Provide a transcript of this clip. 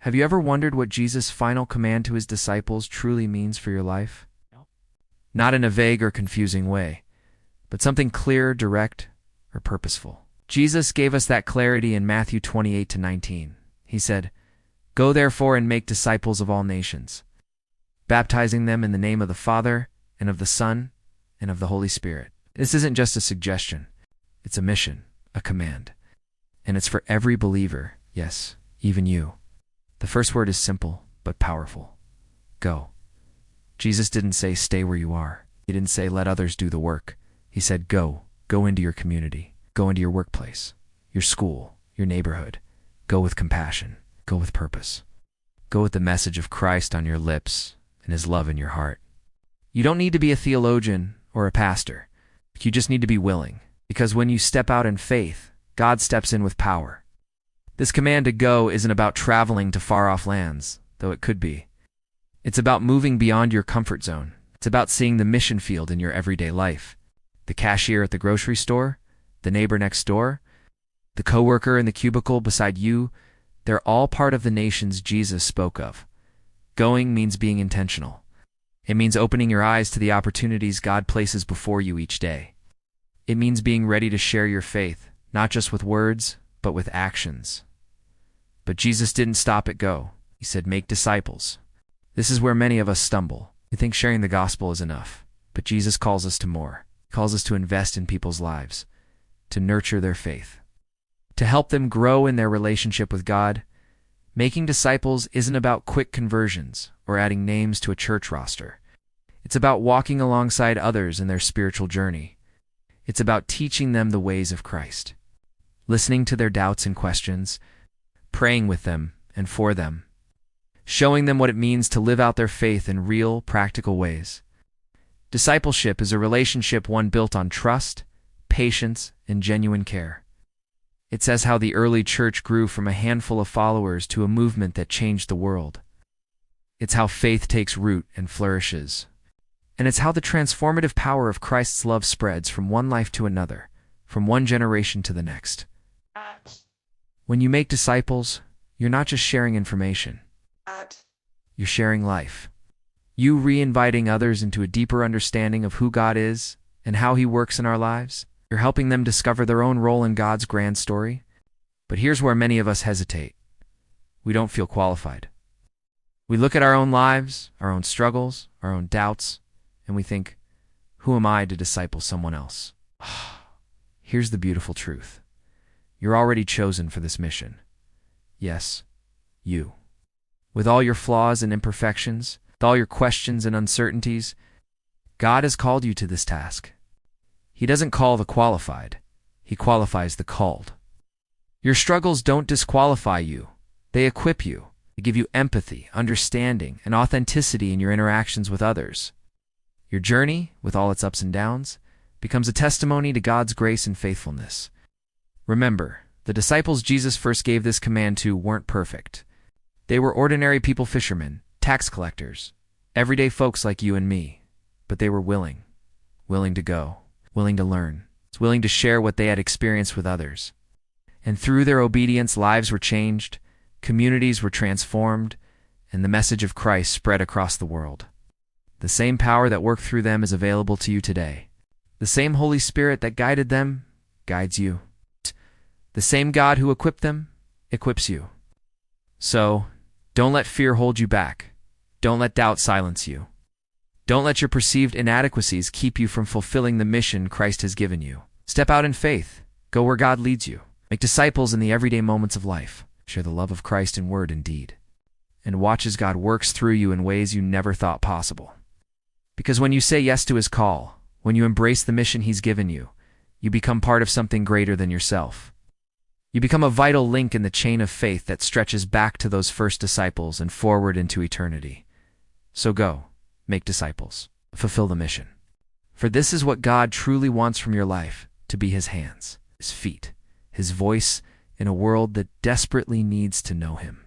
Have you ever wondered what Jesus' final command to his disciples truly means for your life? No. Not in a vague or confusing way, but something clear, direct, or purposeful. Jesus gave us that clarity in Matthew 28-19. He said, "Go therefore and make disciples of all nations, baptizing them in the name of the Father, and of the Son, and of the Holy Spirit." This isn't just a suggestion. It's a mission, a command. And it's for every believer, yes, even you. The first word is simple, but powerful. Go. Jesus didn't say stay where you are. He didn't say let others do the work. He said go. Go into your community. Go into your workplace, your school, your neighborhood. Go with compassion. Go with purpose. Go with the message of Christ on your lips and his love in your heart. You don't need to be a theologian or a pastor. You just need to be willing, because when you step out in faith, God steps in with power. This command to go isn't about traveling to far-off lands, though it could be. It's about moving beyond your comfort zone. It's about seeing the mission field in your everyday life. The cashier at the grocery store, the neighbor next door, the coworker in the cubicle beside you, they're all part of the nations Jesus spoke of. Going means being intentional. It means opening your eyes to the opportunities God places before you each day. It means being ready to share your faith, not just with words, but with actions. But Jesus didn't stop at go. He said, make disciples. This is where many of us stumble. We think sharing the gospel is enough, but Jesus calls us to more. He calls us to invest in people's lives, to nurture their faith, to help them grow in their relationship with God. Making disciples isn't about quick conversions or adding names to a church roster. It's about walking alongside others in their spiritual journey. It's about teaching them the ways of Christ, listening to their doubts and questions, praying with them and for them, showing them what it means to live out their faith in real, practical ways. Discipleship is a relationship one built on trust, patience, and genuine care. It says how the early church grew from a handful of followers to a movement that changed the world. It's how faith takes root and flourishes. And it's how the transformative power of Christ's love spreads from one life to another, from one generation to the next. When you make disciples, you're not just sharing information. You're sharing life. You re-inviting others into a deeper understanding of who God is and how he works in our lives. You're helping them discover their own role in God's grand story. But here's where many of us hesitate. We don't feel qualified. We look at our own lives, our own struggles, our own doubts, and we think, who am I to disciple someone else? Here's the beautiful truth. You're already chosen for this mission. Yes, you. With all your flaws and imperfections, with all your questions and uncertainties, God has called you to this task. He doesn't call the qualified. He qualifies the called. Your struggles don't disqualify you. They equip you. They give you empathy, understanding, and authenticity in your interactions with others. Your journey, with all its ups and downs, becomes a testimony to God's grace and faithfulness. Remember, the disciples Jesus first gave this command to weren't perfect. They were ordinary people, fishermen, tax collectors, everyday folks like you and me. But they were willing to go, willing to learn, willing to share what they had experienced with others. And through their obedience, lives were changed, communities were transformed, and the message of Christ spread across the world. The same power that worked through them is available to you today. The same Holy Spirit that guided them guides you. The same God who equipped them equips you. So, don't let fear hold you back. Don't let doubt silence you. Don't let your perceived inadequacies keep you from fulfilling the mission Christ has given you. Step out in faith. Go where God leads you. Make disciples in the everyday moments of life. Share the love of Christ in word and deed. And watch as God works through you in ways you never thought possible. Because when you say yes to his call, when you embrace the mission he's given you, you become part of something greater than yourself. You become a vital link in the chain of faith that stretches back to those first disciples and forward into eternity. So go, make disciples, fulfill the mission. For this is what God truly wants from your life, to be his hands, his feet, his voice in a world that desperately needs to know him.